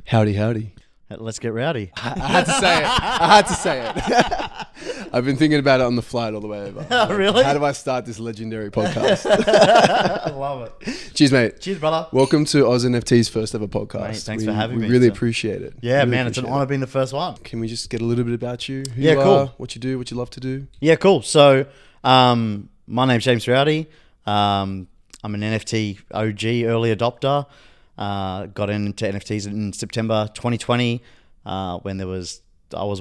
Howdy, howdy. Let's get rowdy. I had to say it. I've been thinking about it on the flight all the way over. Oh, really? How do I start this legendary podcast? I love it. Cheers, mate. Cheers, brother. Welcome to AUS.NFT's first ever podcast. Mate, thanks for having me. We really appreciate it. Yeah, really man, it's an honor being the first one. Can we just get a little bit about you? Who Yeah, you cool. are, what you do, what you love to do? Yeah, cool. So, my name's James Rowdy. I'm an NFT OG early adopter. Got into NFTs in September 2020 when I was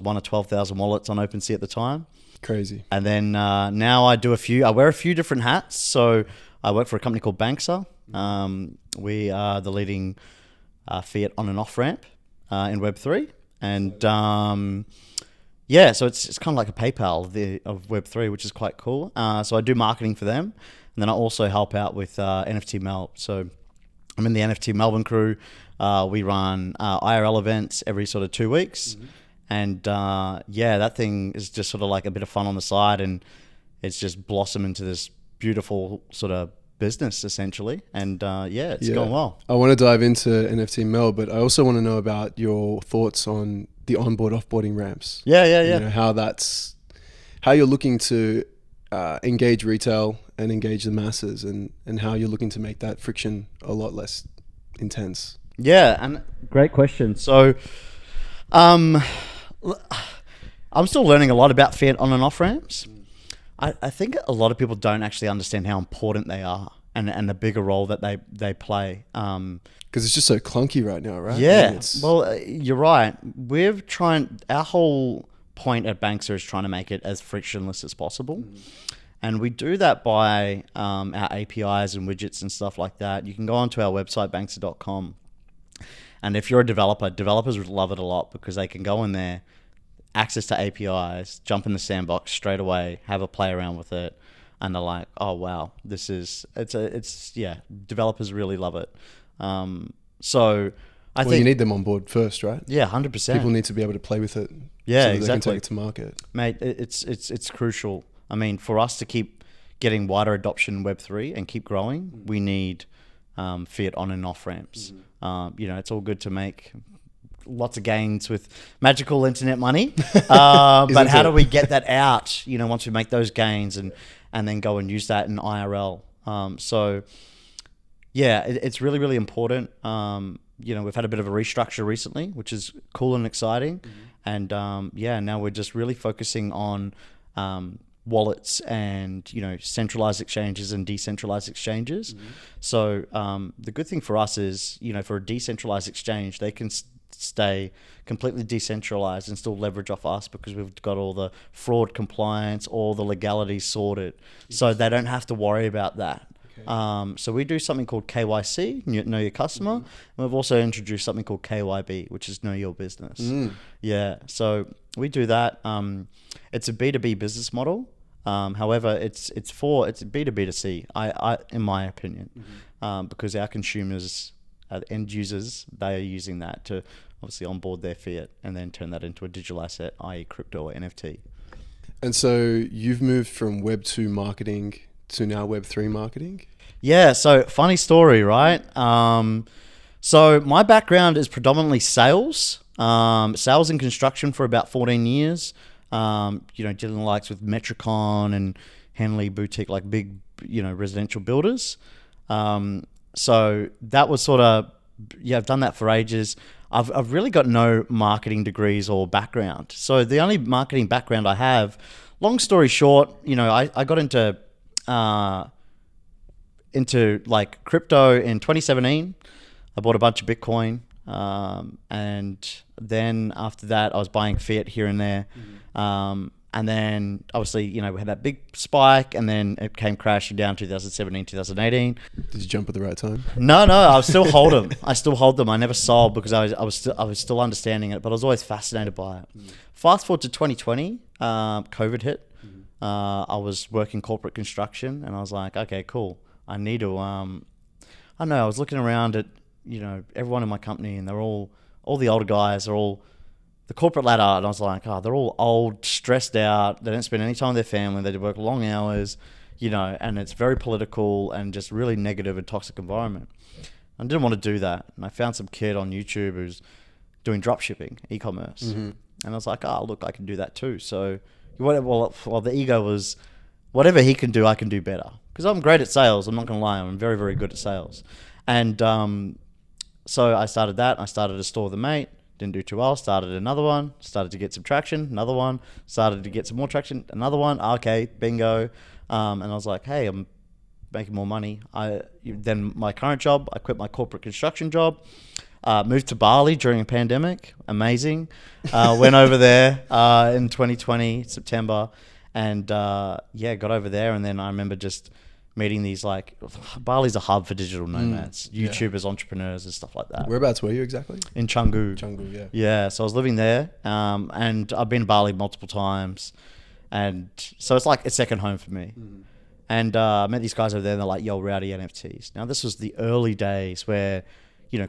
one of 12,000 wallets on OpenSea at the time. Crazy. And then now I wear a few different hats. So I work for a company called Banksa. We are the leading fiat on and off ramp in Web3. And yeah, so it's kind of like a PayPal of Web3, which is quite cool. So I do marketing for them. And then I also help out with NFT MELB. So I'm in the NFT Melbourne crew. We run IRL events every sort of 2 weeks. Mm-hmm. And yeah, that thing is just sort of like a bit of fun on the side. And it's just blossomed into this beautiful sort of business, essentially. And yeah, it's going well. I want to dive into NFT MELB, but I also want to know about your thoughts on the onboard, offboarding ramps. Yeah. You know, how you're looking to engage retail and engage the masses, and how you're looking to make that friction a lot less intense. Yeah, and great question. So, I'm still learning a lot about fiat on and off ramps. I think a lot of people don't actually understand how important they are and the bigger role that they play. Because it's just so clunky right now, right? Yeah. Well, you're right. Our whole point at Banksa is trying to make it as frictionless as possible. And we do that by our APIs and widgets and stuff like that. You can go onto our website, banksa.com. And if you're a developer, developers would love it a lot because they can go in there, access to APIs, jump in the sandbox straight away, have a play around with it. And they're like, oh, wow, developers really love it. So I think you need them on board first, right? Yeah, 100%. People need to be able to play with it. Yeah, so that exactly. they can take it to market. Mate, it's crucial. I mean, for us to keep getting wider adoption in Web3 and keep growing, we need fiat on and off ramps. It's all good to make lots of gains with magical internet money, but how do we get that out? Once we make those gains and then go and use that in IRL. So yeah, it's really, really important. We've had a bit of a restructure recently, which is cool and exciting. And now we're just really focusing on wallets and centralized exchanges and decentralized exchanges. So the good thing for us is for a decentralized exchange, they can stay completely decentralized and still leverage off us because we've got all the fraud compliance, all the legalities sorted, so they don't have to worry about that. So we do something called KYC, Know Your Customer, and we've also introduced something called KYB, which is Know Your Business. Yeah, so we do that. It's a B2B business model. However, it's B2B2C, I in my opinion, because our consumers, end users, they are using that to obviously onboard their fiat and then turn that into a digital asset, i.e. crypto or NFT. And so you've moved from Web 2 marketing to now Web 3 marketing? Yeah, so funny story, right? So my background is predominantly sales and construction for about 14 years. Dealing likes with Metricon and Henley Boutique, like big, residential builders. So that was sort of, I've done that for ages. I've really got no marketing degrees or background. So the only marketing background I have, long story short, I got into like crypto in 2017. I bought a bunch of Bitcoin. And then after that, I was buying fiat here and there. And then obviously, we had that big spike and then it came crashing down 2017, 2018. Did you jump at the right time? No, I still hold them. I never sold because I was still understanding it, but I was always fascinated by it. Fast forward to 2020, COVID hit. I was working corporate construction and I was like, okay, cool. I need to, I don't know, I was looking around at, everyone in my company and they're all the older guys are all the corporate ladder. And I was like, they're all old, stressed out. They don't spend any time with their family. They work long hours, and it's very political and just really negative and toxic environment. I didn't want to do that. And I found some kid on YouTube who's doing drop shipping, e-commerce. And I was like, oh, look, I can do that too. So well, the ego was, whatever he can do, I can do better. Because I'm great at sales. I'm not going to lie. I'm very, very good at sales. And so I started that. I started a store with a mate. Didn't do too well. Started another one. Started to get some traction. Another one. Started to get some more traction. Another one. Okay, bingo. And I was like, hey, I'm making more money. Then my current job, I quit my corporate construction job. Moved to Bali during a pandemic. Amazing. Went over there in 2020, September. And got over there. And then I remember just meeting these, like, Bali's a hub for digital nomads, YouTubers, entrepreneurs and stuff like that. Whereabouts were you exactly? In Canggu. Canggu, yeah. Yeah, so I was living there, and I've been to Bali multiple times, and so it's like a second home for me. And I met these guys over there, and they're like, yo, Rowdy NFTs. Now, this was the early days where,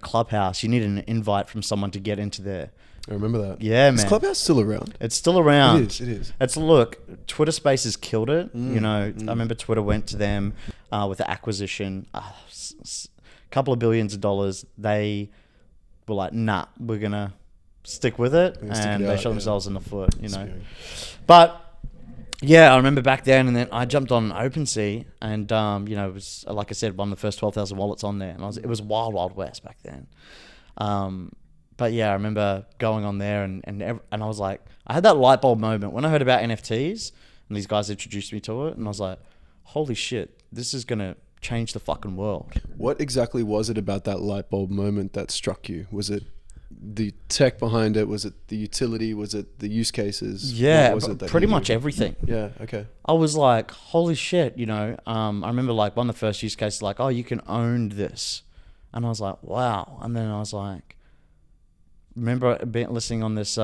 Clubhouse, you need an invite from someone to get into there. I remember that. Yeah, man. Is Clubhouse still around? It's still around. It is. Look, Twitter Spaces killed it. I remember Twitter went to them with the acquisition, a couple of billions of dollars. They were like, nah, we're going to stick with it. And they shot themselves in the foot, Scary. But yeah, I remember back then, and then I jumped on OpenSea, and it was, like I said, one of the first 12,000 wallets on there, and it was wild, wild west back then. But yeah, I remember going on there, and I was like, I had that light bulb moment when I heard about NFTs, and these guys introduced me to it, and I was like, holy shit, this is gonna change the fucking world. What exactly was it about that light bulb moment that struck you? Was it the tech behind it? Was it the utility? Was it the use cases? Yeah, what was it that pretty you much knew? everything. Yeah, okay. I was like, holy shit, I remember like one of the first use cases, like, oh, you can own this. And I was like, wow. And then I was like, remember listening on this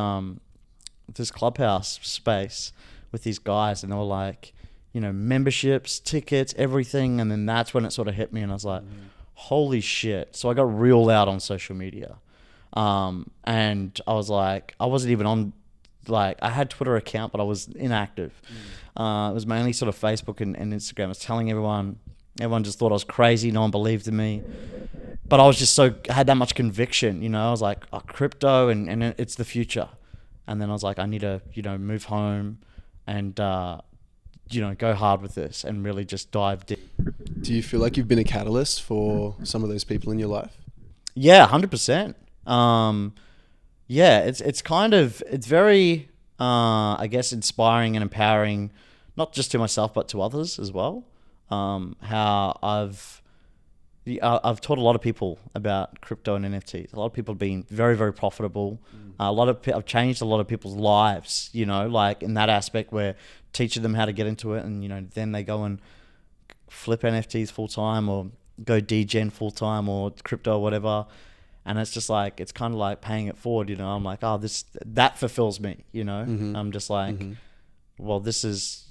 this Clubhouse space with these guys, and they were like, memberships, tickets, everything. And then that's when it sort of hit me, and I was like, holy shit. So I got real loud on social media. And I was like, I wasn't even on, like, I had Twitter account, but I was inactive. It was mainly sort of Facebook and Instagram. I was telling everyone just thought I was crazy. No one believed in me. But I was just I had that much conviction, I was like, oh, crypto and it's the future. And then I was like, I need to, move home and, go hard with this and really just dive deep. Do you feel like you've been a catalyst for some of those people in your life? Yeah, 100%. It's very, I guess, inspiring and empowering, not just to myself, but to others as well. How I've taught a lot of people about crypto and NFTs. A lot of people have been very, very profitable. I've changed a lot of people's lives, like in that aspect where teaching them how to get into it, and then they go and flip NFTs full time or go degen full time or crypto or whatever. And it's just like, it's kind of like paying it forward, I'm like, oh, that fulfills me, I'm just like, well, this is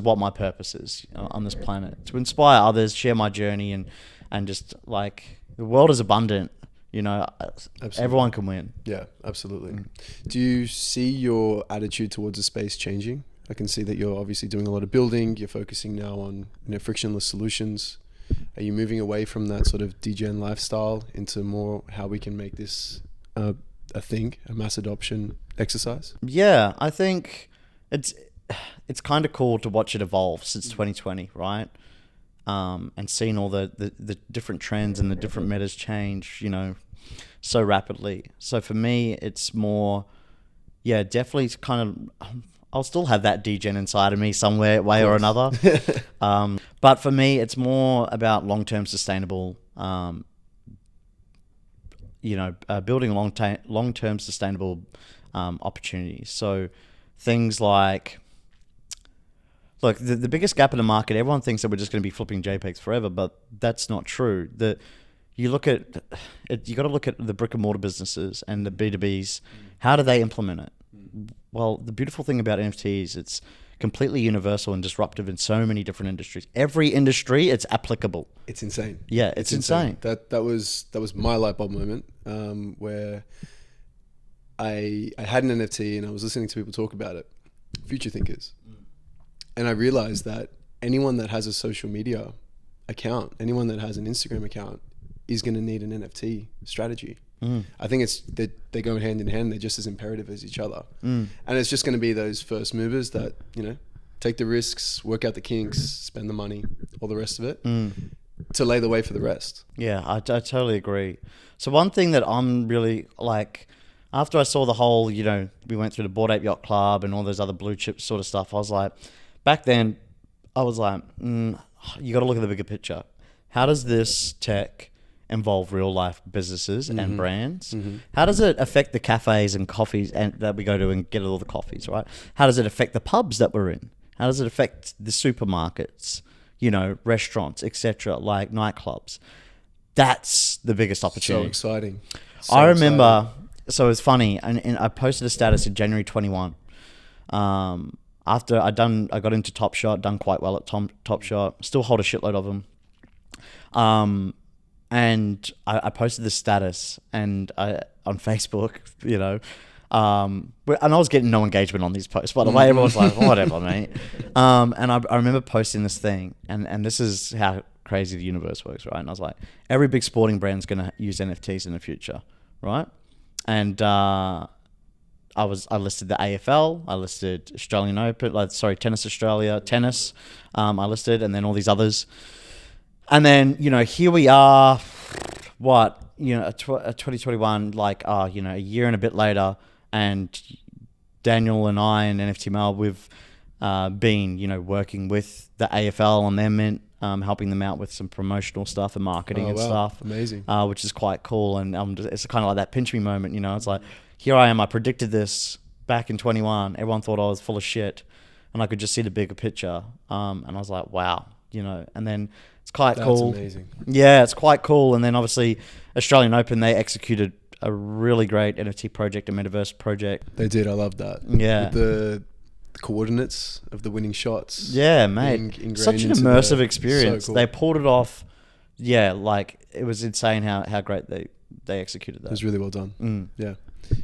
what my purpose is on this planet, to inspire others, share my journey, and just like, the world is abundant, Absolutely. Everyone can win. Yeah, absolutely. Do you see your attitude towards the space changing? I can see that you're obviously doing a lot of building. You're focusing now on frictionless solutions. Are you moving away from that sort of degen lifestyle into more how we can make this a mass adoption exercise? Yeah, I think it's kind of cool to watch it evolve since 2020, right? And seeing all the different trends and the different metas change, so rapidly. So for me, it's more, definitely kind of, I'll still have that degen inside of me somewhere, way or another. But for me, it's more about long-term sustainable, building long-term sustainable opportunities. So things like, look, the biggest gap in the market, everyone thinks that we're just going to be flipping JPEGs forever, but that's not true. You got to look at the brick and mortar businesses and the B2Bs. How do they implement it? Well, the beautiful thing about NFTs, it's completely universal and disruptive in so many different industries. Every industry, it's applicable. It's insane. Yeah, it's insane. That was my light bulb moment, where I had an NFT and I was listening to people talk about it, future thinkers. And I realized that anyone that has a social media account, anyone that has an Instagram account is going to need an NFT strategy. I think they go hand in hand. They're just as imperative as each other. And it's just going to be those first movers that, take the risks, work out the kinks, spend the money, all the rest of it, to lay the way for the rest. Yeah, I totally agree. So one thing that I'm really like, after I saw the whole, we went through the Bored Ape Yacht Club and all those other blue chip sort of stuff, I was like, back then, I was like, you got to look at the bigger picture. How does this tech involve real life businesses and brands? How does it affect the cafes and coffees and that we go to and get all the coffees, right? How does it affect the pubs that we're in? How does it affect the supermarkets, restaurants, etc., like nightclubs? That's the biggest opportunity. So exciting. I remember, so it's funny, and I posted a status in January 21. After I got into Top Shot, done quite well at Top Shot, still hold a shitload of them. And I posted this status on Facebook, and I was getting no engagement on these posts, by the way. Everyone's like, whatever, mate. And I remember posting this thing, and this is how crazy the universe works, right? And I was like, every big sporting brand's going to use NFTs in the future, right? And I listed the AFL, I listed Australian Open, Tennis Australia, tennis, I listed, and then all these others. And then, here we are, 2021, a year and a bit later, and Daniel and I and NFT MELB, we've been, working with the AFL on their mint, helping them out with some promotional stuff and marketing and stuff. Amazing. Which is quite cool. And it's kind of like that pinch me moment, It's like, here I am, I predicted this back in 21. Everyone thought I was full of shit. And I could just see the bigger picture. And I was like, wow, and then it's quite cool. That's amazing. Yeah, it's quite cool. And then obviously Australian Open, they executed a really great NFT project, a metaverse project. They did. I love that. Yeah. With the coordinates of the winning shots. Yeah, mate. Such an immersive experience. So cool. They pulled it off. Yeah, it was insane how great they executed that. It was really well done. Yeah.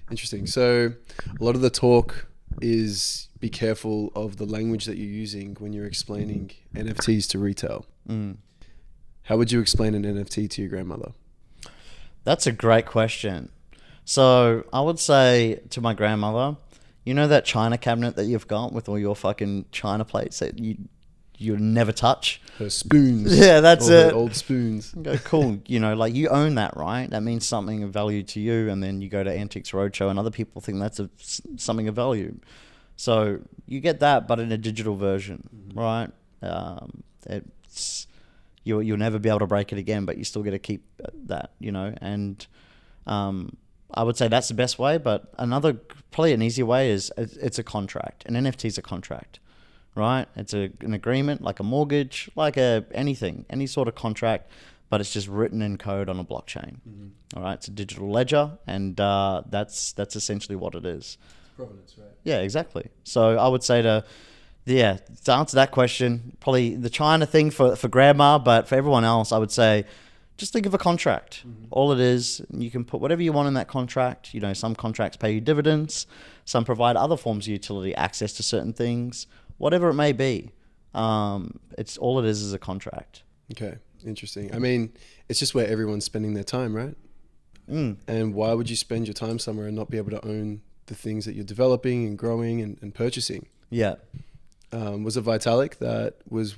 Interesting. So a lot of the talk is be careful of the language that you're using when you're explaining NFTs to retail. How would you explain an NFT to your grandmother? That's a great question. So I would say to my grandmother, that china cabinet that you've got with all your fucking china plates that you never touch? Her spoons. Yeah, that's it. Her old spoons. Go, cool. You own that, right? That means something of value to you. And then you go to Antiques Roadshow and other people think that's something of value. So you get that, but in a digital version, right? You'll never be able to break it again, but you still get to keep that, And I would say that's the best way. But probably an easier way is it's a contract. An NFT is a contract, right? It's an agreement, like a mortgage, like anything, any sort of contract, but it's just written in code on a blockchain. All right, it's a digital ledger, and that's essentially what it is. Provenance, right? Yeah, exactly. So I would say to answer that question, probably the China thing for grandma, but for everyone else, I would say just think of a contract. All it is, you can put whatever you want in that contract. Some contracts pay you dividends, some provide other forms of utility, access to certain things, whatever it may be. It's all it is a contract. Okay, interesting. I mean, it's just where everyone's spending their time, right? And why would you spend your time somewhere and not be able to own the things that you're developing and growing and purchasing? Yeah. Was it Vitalik that was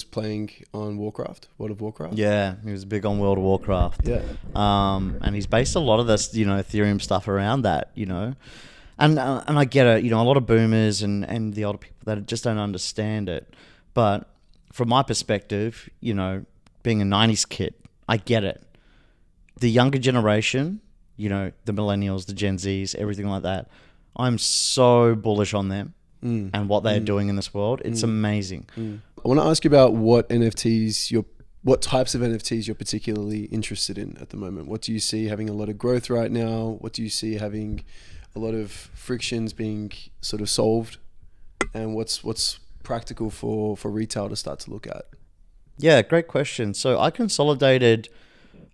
playing on World of Warcraft? Yeah, he was big on World of Warcraft. Yeah. And he's based a lot of this, Ethereum stuff around that, And I get it, a lot of boomers and the older people that just don't understand it. But from my perspective, being a 90s kid, I get it. The younger generation, the millennials, the Gen Zs, everything like that, I'm so bullish on them. And what they're doing in this world. It's amazing. I want to ask you about what types of NFTs you're particularly interested in at the moment. What do you see having a lot of growth right now? What do you see having a lot of frictions being sort of solved? And what's practical for retail to start to look at? Yeah, great question. So I consolidated,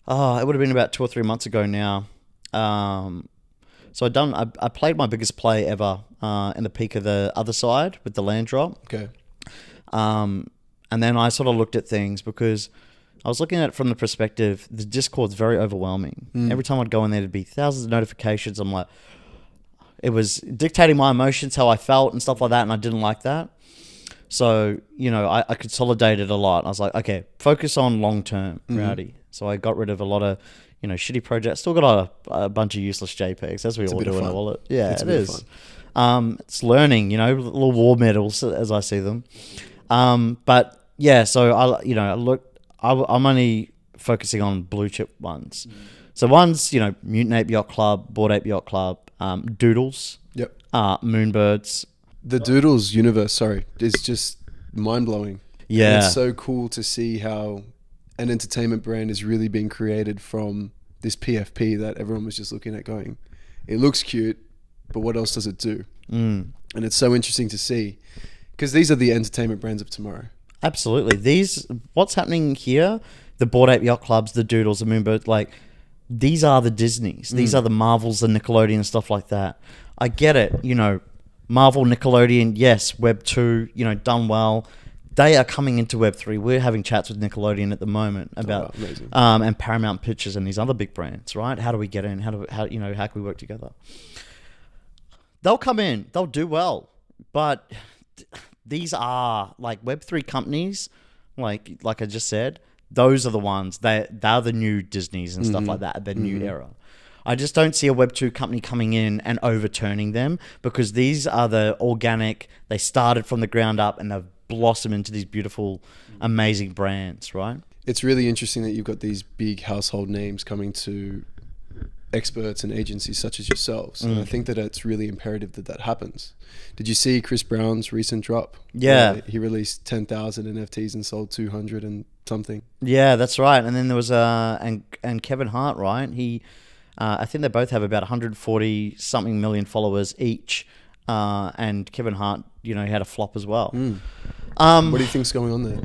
it would have been about 2 or 3 months ago now. So I played my biggest play ever in the peak of the other side with the land drop. Okay. And then I sort of looked at things because I was looking at it from the perspective, the Discord's very overwhelming. Every time I'd go in there, there'd be thousands of notifications. I'm like, it was dictating my emotions, how I felt and stuff like that, and I didn't like that. So, I consolidated a lot. I was like, okay, focus on long-term, Rowdy. So I got rid of a lot of, shitty projects. Still got a bunch of useless JPEGs, as we all do in a wallet. Yeah, it is. It's learning, little war medals as I see them. But yeah, so I'm only focusing on blue chip ones. So one's, Mutant Ape Yacht Club, Bored Ape Yacht Club, Doodles, Moonbirds. The Doodles universe, is just mind-blowing. Yeah. And it's so cool to see how an entertainment brand is really being created from this PFP that everyone was just looking at going, it looks cute, but what else does it do? And it's so interesting to see, because these are the entertainment brands of tomorrow. Absolutely. What's happening here, the Bored Ape Yacht Clubs, the Doodles, the Moonbird, these are the Disneys. These are the Marvels, the Nickelodeon, and stuff like that. I get it, Marvel, Nickelodeon, yes, Web 2, done well. They are coming into Web 3. We're having chats with Nickelodeon at the moment about and Paramount Pictures and these other big brands, right? How do we get in? How can we work together? They'll come in, they'll do well, but these are Web 3 companies, like I just said. Those are the ones they're the new Disneys and stuff like that, the new era. I just don't see a Web 2 company coming in and overturning them, because these are the organic, they started from the ground up and they've blossomed into these beautiful, amazing brands, right? It's really interesting that you've got these big household names coming to experts and agencies such as yourselves. And I think that it's really imperative that happens. Did you see Chris Brown's recent drop? Yeah. He released 10,000 NFTs and sold 200 and something. Yeah, that's right. And then there was and Kevin Hart, right? He I think they both have about 140 something million followers each. And Kevin Hart, had a flop as well. What do you think's going on there?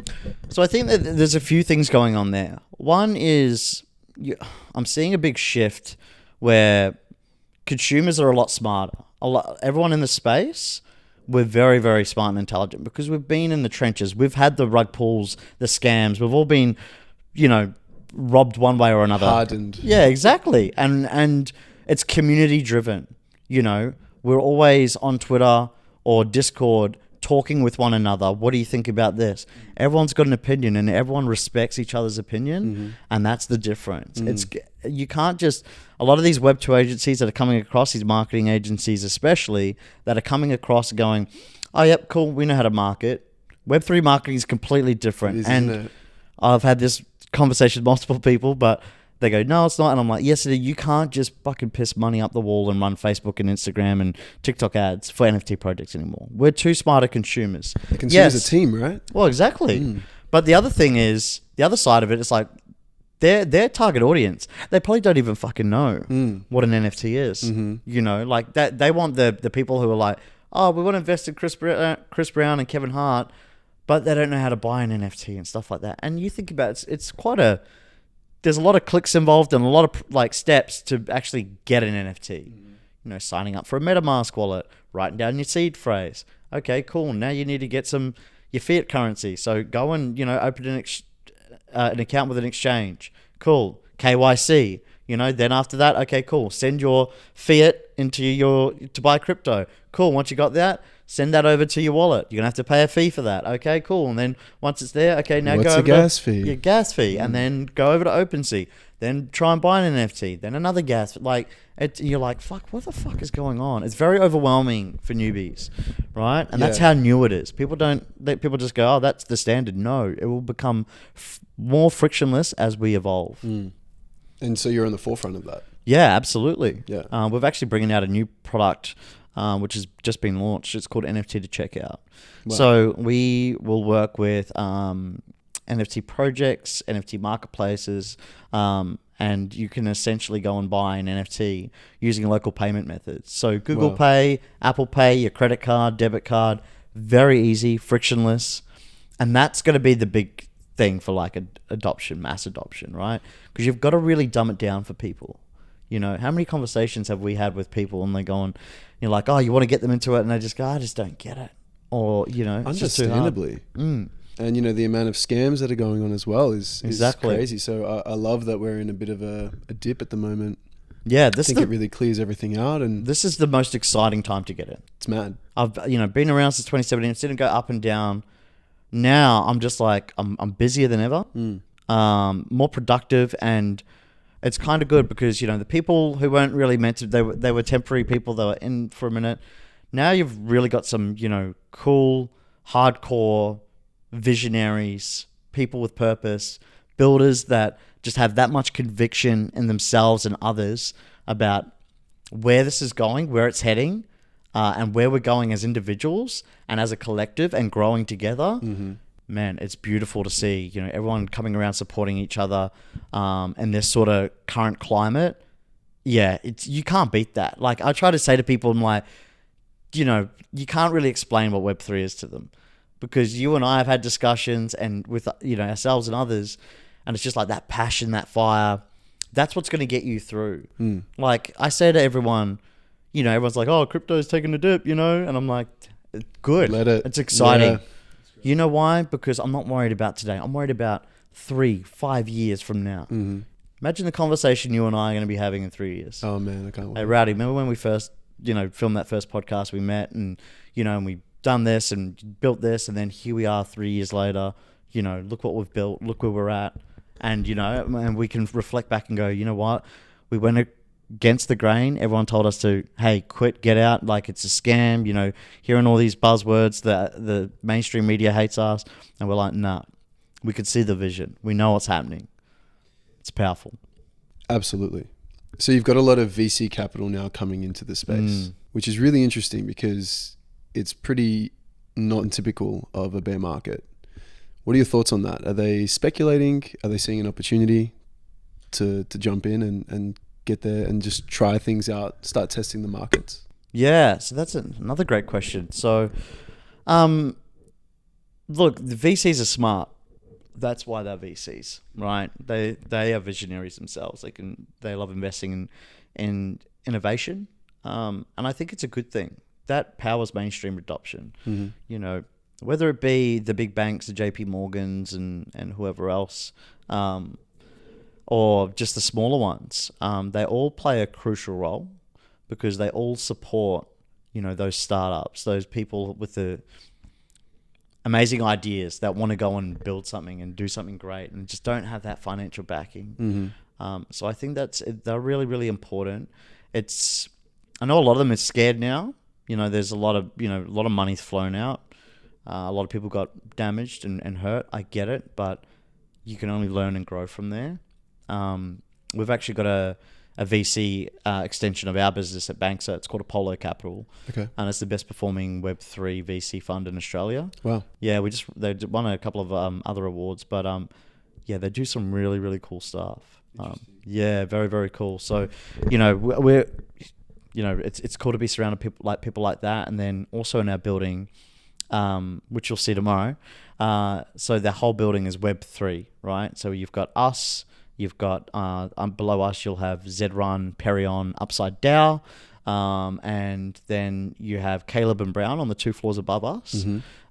So I think that there's a few things going on there. One is I'm seeing a big shift where consumers are a lot smarter. Everyone in the space, we're very, very smart and intelligent, because we've been in the trenches. We've had the rug pulls, the scams. We've all been, robbed one way or another. Hardened. Yeah, exactly. And it's community driven. We're always on Twitter or Discord talking with one another. What do you think about this? Everyone's got an opinion and everyone respects each other's opinion. And that's the difference. You can't just, a lot of these Web 2 agencies that are coming across, these marketing agencies especially, that are coming across going, oh, yep, cool, we know how to market. Web 3 marketing is completely different. Isn't it? I've had this conversation with multiple people, but they go, no, it's not. And I'm like, yes, it is. You can't just fucking piss money up the wall and run Facebook and Instagram and TikTok ads for NFT projects anymore. We're too smarter consumers. The consumer's a team, right? Well, exactly. But the other thing is, the other side of it is their target audience, they probably don't even fucking know what an NFT is. That they want the people who are like, oh, we want to invest in Chris Brown and Kevin Hart, but they don't know how to buy an NFT and stuff like that. And you think about it, it's quite a... There's a lot of clicks involved and a lot of steps to actually get an NFT. Signing up for a MetaMask wallet, writing down your seed phrase. Okay, cool. Now you need to get your fiat currency. So go and open an account with an exchange. Cool. KYC. Then after that, okay, cool. Send your fiat to buy crypto. Cool. Once you got that, send that over to your wallet. You're gonna have to pay a fee for that. Okay, cool. And then once it's there, okay, now What's go over gas fee? Your gas fee, and then go over to OpenSea. Then try and buy an NFT. Then another gas. You're like, fuck, what the fuck is going on? It's very overwhelming for newbies, right? And that's how new it is. People just go, oh, that's the standard. No, it will become more frictionless as we evolve. And so you're on the forefront of that. Yeah, absolutely. Yeah. We're actually bringing out a new product, which has just been launched. It's called NFT to Checkout. Wow. So we will work with NFT projects, NFT marketplaces, and you can essentially go and buy an NFT using local payment methods. So Google Pay, Apple Pay, your credit card, debit card, very easy, frictionless. And that's going to be the big thing for adoption, mass adoption, right? Because you've got to really dumb it down for people. How many conversations have we had with people and they go on, you're like, oh, you want to get them into it, and they just go, I just don't get it. Or, it's just too hard. Understandably. And the amount of scams that are going on as well is Exactly. crazy. So I love that we're in a bit of a dip at the moment. Yeah, I think it really clears everything out, and this is the most exciting time to get in. it's mad. I've been around since 2017. I've seen it go up and down. Now I'm just like I'm busier than ever, more productive, and it's kind of good because the people who weren't really meant to, they were temporary people. They were in for a minute. Now you've really got some cool, hardcore visionaries, people with purpose, builders that just have that much conviction in themselves and others about where this is going, where it's heading, and where we're going as individuals and as a collective and growing together. Man, it's beautiful to see, everyone coming around supporting each other in this sort of current climate. Yeah, you can't beat that. Like, I try to say to people, I'm like, you can't really explain what Web3 is to them, because you and I have had discussions and with ourselves and others, and it's just like that passion, that fire. That's what's going to get you through. Like I say to everyone, everyone's like, "Oh, crypto's taking a dip," and I'm like, "Good, Let it. It's exciting." Yeah. You know why? Because I'm not worried about today. I'm worried about 3-5 years from now. Imagine the conversation you and I are going to be having in 3 years. Oh man, I can't wait. Hey, Rowdy, remember when we first, filmed that first podcast? We met, and and we done this and built this, and then here we are 3 years later. Look what we've built. Look where we're at, and and we can reflect back and go, you know what? We went against the grain. Everyone told us to, hey, quit, get out, like it's a scam. Hearing all these buzzwords that the mainstream media hates us, and we're like, nah. We could see the vision. We know what's happening. It's powerful. Absolutely. So you've got a lot of VC capital now coming into the space, which is really interesting because it's pretty not typical of a bear market. What are your thoughts on that? Are they speculating? Are they seeing an opportunity to jump in and get there and just try things out, start testing the markets? Yeah, so that's another great question. So, look, the VCs are smart. That's why they're VCs, right? They are visionaries themselves. They love investing in innovation, and I think it's a good thing. That powers mainstream adoption. Whether it be the big banks, the JP Morgans and whoever else, or just the smaller ones, they all play a crucial role because they all support, those startups, those people with the amazing ideas that want to go and build something and do something great and just don't have that financial backing. So I think they're really, really important. I know a lot of them are scared now. There's a lot of money's flown out. A lot of people got damaged and hurt. I get it, but you can only learn and grow from there. We've actually got a VC extension of our business at Banksa. It's called Apollo Capital. Okay. And it's the best performing Web3 VC fund in Australia. Wow. Yeah, they won a couple of other awards, but they do some really, really cool stuff. Yeah, very, very cool. So, we're it's cool to be surrounded people like that, and then also in our building, which you'll see tomorrow. So the whole building is Web3, right? So you've got us. You've got below us, you'll have Zedrun, Perion, Upside DAO, and then you have Caleb and Brown on the 2 floors above us.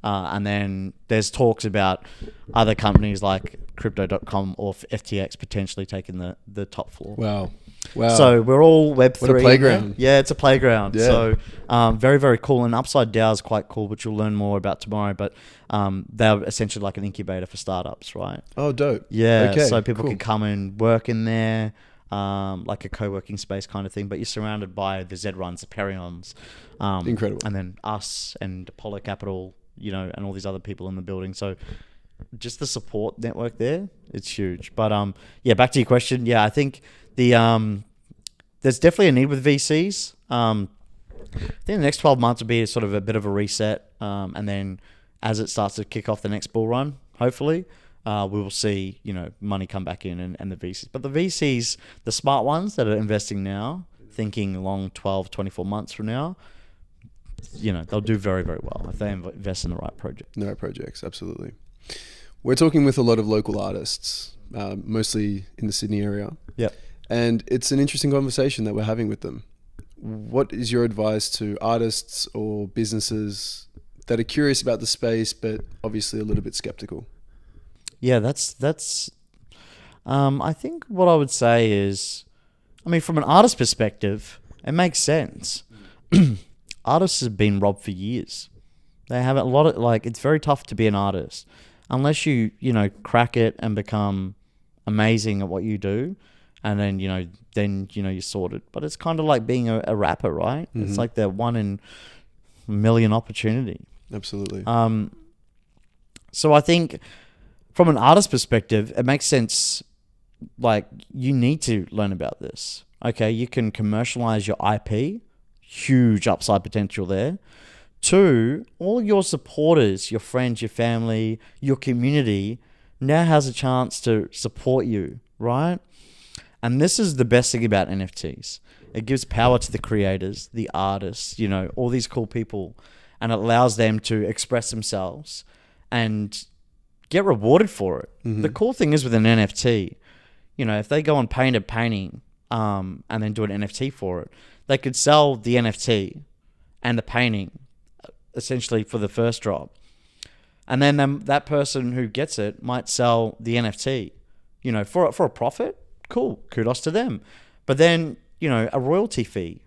And then there's talks about other companies like Crypto.com or FTX potentially taking the top floor. Wow. So we're all Web3. What a playground. Yeah, it's a playground. Yeah. So very, very cool. And Upside DAO is quite cool, which you'll learn more about tomorrow. But they're essentially like an incubator for startups, right? Oh, dope. Yeah. Okay, So people cool. can come and work in there, like a co-working space kind of thing. But you're surrounded by the Zedruns, the Perions. Incredible. And then us and Apollo Capital, and all these other people in the building. So just the support network there, it's huge. But back to your question. Yeah, I think there's definitely a need with VCs. I think the next 12 months will be sort of a bit of a reset, and then as it starts to kick off the next bull run, hopefully, we will see money come back in and the VCs. But the VCs, the smart ones that are investing now, thinking long 12, 24 months from now, they'll do very, very well if they invest in the right project. The right projects, absolutely. We're talking with a lot of local artists, mostly in the Sydney area. Yep. And it's an interesting conversation that we're having with them. What is your advice to artists or businesses that are curious about the space, but obviously a little bit skeptical? Yeah, that's. I think what I would say is, I mean, from an artist perspective, it makes sense. Artists have been robbed for years. They have a lot of, like, it's very tough to be an artist unless you crack it and become amazing at what you do, and then you're sorted. But it's kind of like being a rapper, right? Mm-hmm. It's like the 1 in a million opportunity. Absolutely. So I think from an artist perspective, it makes sense. Like, you need to learn about this. Okay, you can commercialize your IP, huge upside potential there. 2, all your supporters, your friends, your family, your community now has a chance to support you, right? And this is the best thing about NFTs. It gives power to the creators, the artists, all these cool people, and it allows them to express themselves and get rewarded for it. Mm-hmm. The cool thing is with an NFT, if they go and paint a painting and then do an NFT for it, they could sell the NFT and the painting essentially for the first drop. And then that person who gets it might sell the NFT, for a profit. Cool. Kudos to them. But then, a royalty fee,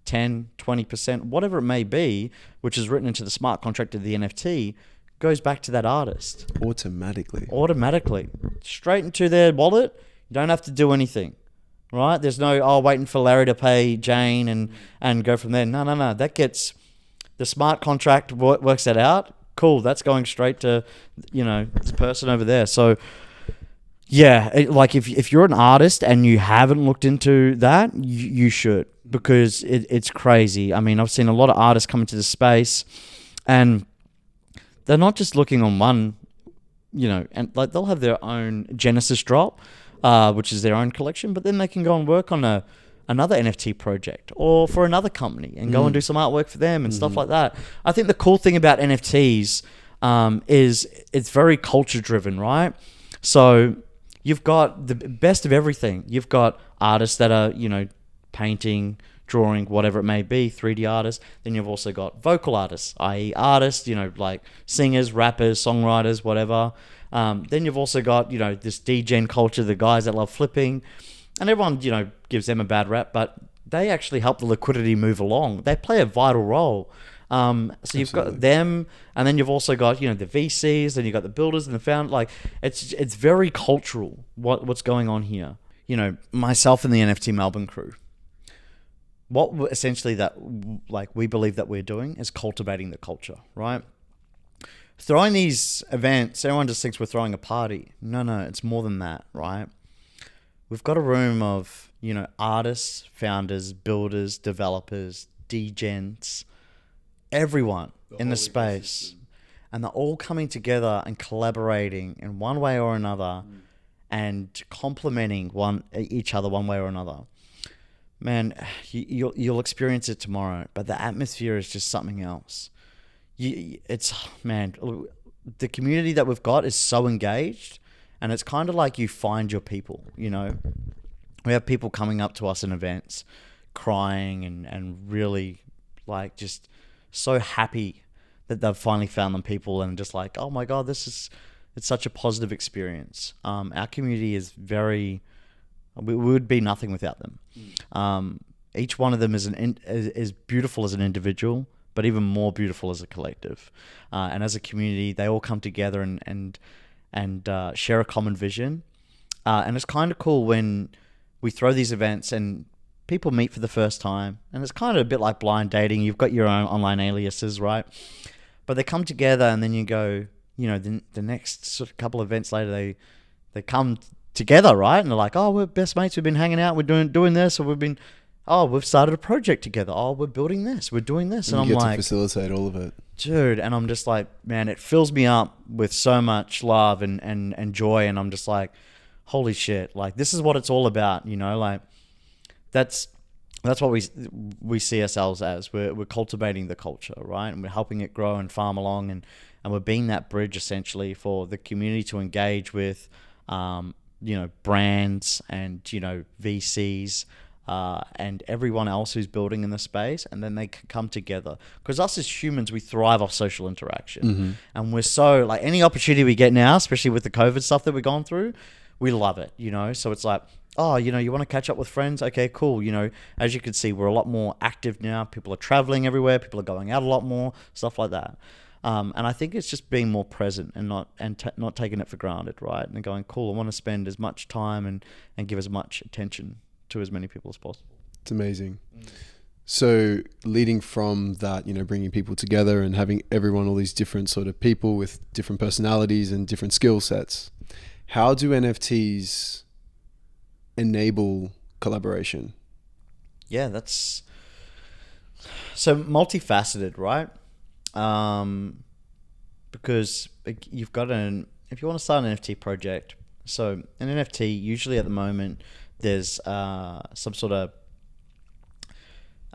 10, 20%, whatever it may be, which is written into the smart contract of the NFT, goes back to that artist. Automatically. Straight into their wallet. You don't have to do anything, right? There's no, waiting for Larry to pay Jane and go from there. No. That gets, the smart contract works that out. Cool. That's going straight to, this person over there. So, yeah, if you're an artist and you haven't looked into that, you should, because it's crazy. I mean, I've seen a lot of artists come into the space, and they're not just looking on one, and like they'll have their own Genesis drop, which is their own collection, but then they can go and work on another NFT project or for another company and go and do some artwork for them and stuff like that. I think the cool thing about NFTs is it's very culture driven, right? So you've got the best of everything. You've got artists that are, painting, drawing, whatever it may be, 3D artists. Then you've also got vocal artists, i.e. artists, like singers, rappers, songwriters, whatever. Then you've also got, this degen culture, the guys that love flipping. And everyone, gives them a bad rap, but they actually help the liquidity move along. They play a vital role. So you've got them, and then you've also got, the VCs, then you've got the builders and the founders. Like, it's very cultural what's going on here. Myself and the NFT MELB Crew, what essentially that, we believe that we're doing is cultivating the culture, right? Throwing these events, everyone just thinks we're throwing a party. No, it's more than that, right? We've got a room of, artists, founders, builders, developers, degens, everyone in the space. And they're all coming together and collaborating in one way or another and complementing each other one way or another. Man, you'll experience it tomorrow, but the atmosphere is just something else. The community that we've got is so engaged, and it's kind of like you find your people, We have people coming up to us in events, crying and really, just so happy that they've finally found them people, and just like, oh my God, it's such a positive experience. Our community is we would be nothing without them. Each one of them is beautiful as an individual, but even more beautiful as a collective. And as a community, they all come together and share a common vision. And it's kind of cool when we throw these events and people meet for the first time, and it's kind of a bit like blind dating. You've got your own online aliases, right? But they come together, and then you go, the next sort of couple of events later, they come together, right? And they're like, oh, we're best mates. We've been hanging out. We're doing this, or we've started a project together. Oh, we're building this. We're doing this. And I'm you like, get to facilitate all of it. Dude, and I'm just like, man, it fills me up with so much love and joy. And I'm just like, holy shit, like, this is what it's all about, like, that's what we see ourselves as. We're cultivating the culture, right? And we're helping it grow and farm along, and we're being that bridge essentially for the community to engage with, brands and, VCs, and everyone else who's building in the space, and then they can come together. Because us as humans, we thrive off social interaction, and we're so like any opportunity we get now, especially with the COVID stuff that we're going through, we love it, you know. So it's like, oh, you know, you want to catch up with friends? Okay, cool. You know, as you can see, we're a lot more active now. People are traveling everywhere. People are going out a lot more, stuff like that. And I think it's just being more present and not taking it for granted, right? And going, cool, I want to spend as much time and give as much attention to as many people as possible. It's amazing. So leading from that, you know, bringing people together and having everyone, all these different sort of people with different personalities and different skill sets, how do NFTs enable collaboration? Yeah, that's so multifaceted, right? Because you've got if you want to start an NFT project, so an NFT, usually at the moment, there's some sort of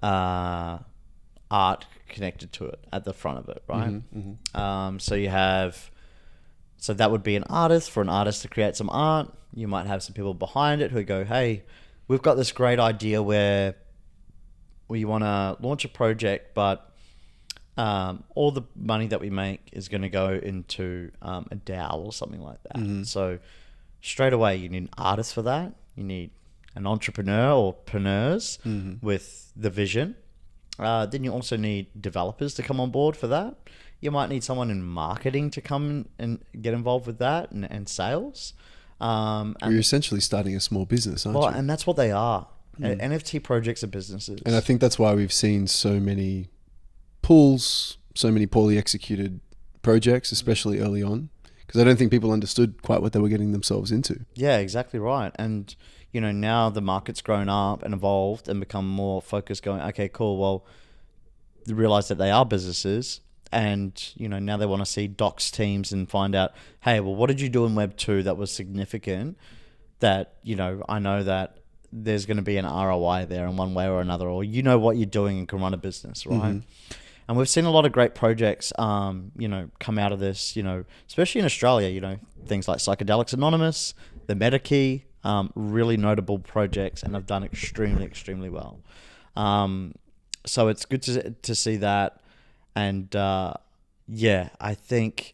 art connected to it at the front of it, right? So that would be an artist, for an artist to create some art. You might have some people behind it who go, hey, we've got this great idea where we want to launch a project, but all the money that we make is going to go into a DAO or something like that. So straight away, you need an artist for that. You need an entrepreneur or preneurs with the vision. Then you also need developers to come on board for that. You might need someone in marketing to come and get involved with that and sales. You're essentially starting a small business, aren't you? And that's what they are. NFT projects are businesses. And I think that's why we've seen so many pools, so many poorly executed projects, especially early on, because I don't think people understood quite what they were getting themselves into. Yeah, exactly right. And, you know, now the market's grown up and evolved and become more focused, going, okay, cool, well, they realize that they are businesses. And, you know, now they want to see docs teams and find out, hey, well, what did you do in Web 2 that was significant that, you know, I know that there's going to be an ROI there in one way or another, or you know what you're doing and can run a business, right? And we've seen a lot of great projects, you know, come out of this, you know, especially in Australia, you know, things like Psychedelics Anonymous, the MetaKey, really notable projects, and have done extremely, extremely well. So it's good to see that. And yeah, I think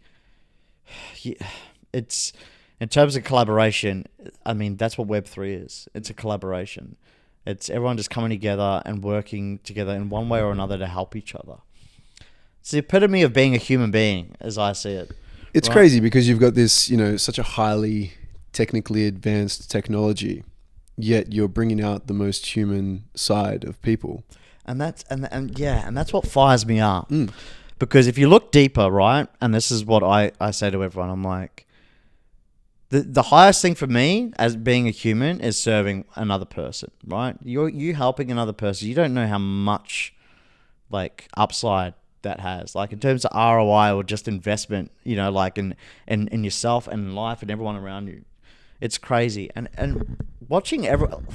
it's, in terms of collaboration, I mean, that's what Web3 is. It's a collaboration. It's everyone just coming together and working together in one way or another to help each other. It's the epitome of being a human being, as I see it. It's crazy because you've got this, you know, such a highly technically advanced technology, yet you're bringing out the most human side of people. And that's what fires me up. Because if you look deeper, right, and this is what I say to everyone, I'm like, the highest thing for me as being a human is serving another person, right? You helping another person. You don't know how much like upside that has, like in terms of ROI or just investment, you know, like in yourself and life and everyone around you. It's crazy. And watching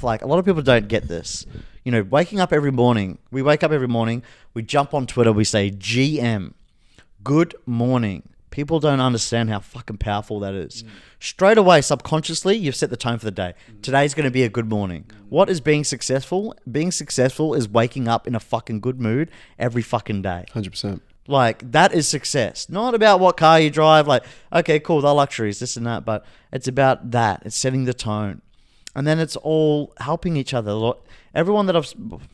like a lot of people don't get this. You know, waking up every morning, we wake up every morning, we jump on Twitter, we say GM, good morning. People don't understand how fucking powerful that is. Straight away, subconsciously, you've set the tone for the day. Today's going to be a good morning. What is being successful? Being successful is waking up in a fucking good mood every fucking day. 100%. Like, that is success. Not about what car you drive. Like, okay, cool, the luxuries, this and that. But it's about that. It's setting the tone. And then it's all helping each other. Everyone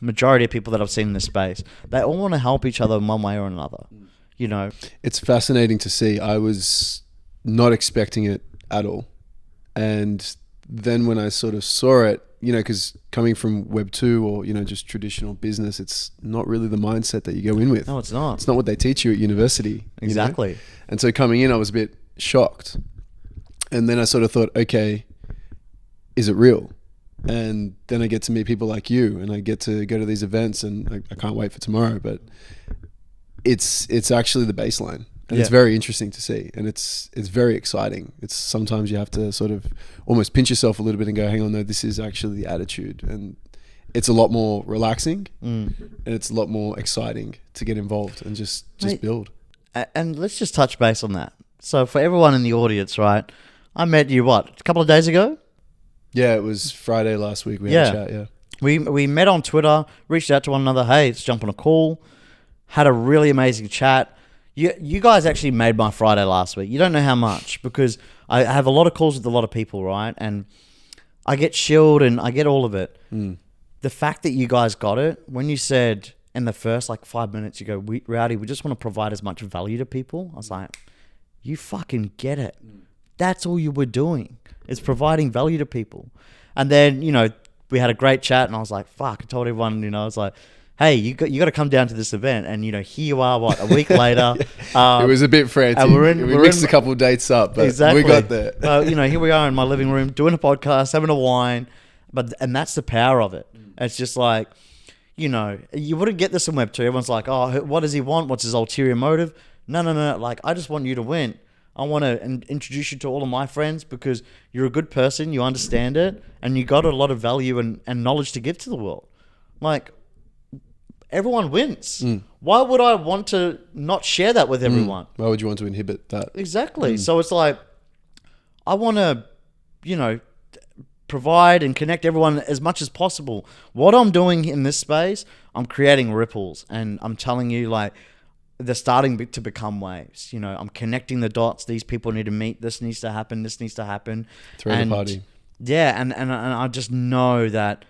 majority of people that I've seen in this space, they all want to help each other in one way or another. You know, it's fascinating to see. I was not expecting it at all. And then when I sort of saw it, you know, because coming from Web 2 or, you know, just traditional business, it's not really the mindset that you go in with. No, it's not. It's not what they teach you at university. Exactly. You know? And so coming in, I was a bit shocked. And then I sort of thought, okay, is it real? And then I get to meet people like you, and I get to go to these events, and I can't wait for tomorrow, but it's actually the baseline, and it's very interesting to see, and it's very exciting. It's sometimes you have to sort of almost pinch yourself a little bit and go, hang on, no, this is actually the attitude, and it's a lot more relaxing and it's a lot more exciting to get involved and just build. And let's just touch base on that. So for everyone in the audience, right, I met you a couple of days ago? Yeah, it was Friday last week we had a chat, We met on Twitter, reached out to one another. Hey, let's jump on a call. Had a really amazing chat. You guys actually made my Friday last week. You don't know how much, because I have a lot of calls with a lot of people, right? And I get chilled and I get all of it. The fact that you guys got it, when you said in the first like 5 minutes, you go, Rowdy, we just want to provide as much value to people. I was like, you fucking get it. That's all you were doing, is providing value to people. And then, we had a great chat and I was like, fuck, I told everyone, I was like, hey, you got to come down to this event. And, here you are, a week later. It was a bit frantic. We mixed a couple of dates up, but exactly. we got there. Here we are in my living room doing a podcast, having a wine. And that's the power of it. It's just like, you wouldn't get this in Web2. Everyone's like, oh, what does he want? What's his ulterior motive? No. Like, I just want you to win. I want to introduce you to all of my friends because you're a good person, you understand it, and you got a lot of value and knowledge to give to the world. Like, everyone wins. Why would I want to not share that with everyone? Why would you want to inhibit that? Exactly. So it's like, I want to, provide and connect everyone as much as possible. What I'm doing in this space, I'm creating ripples, and I'm telling you, like, they're starting to become waves. I'm connecting the dots. These people need to meet. This needs to happen. This needs to happen. Throw the party. Yeah, and I just know that,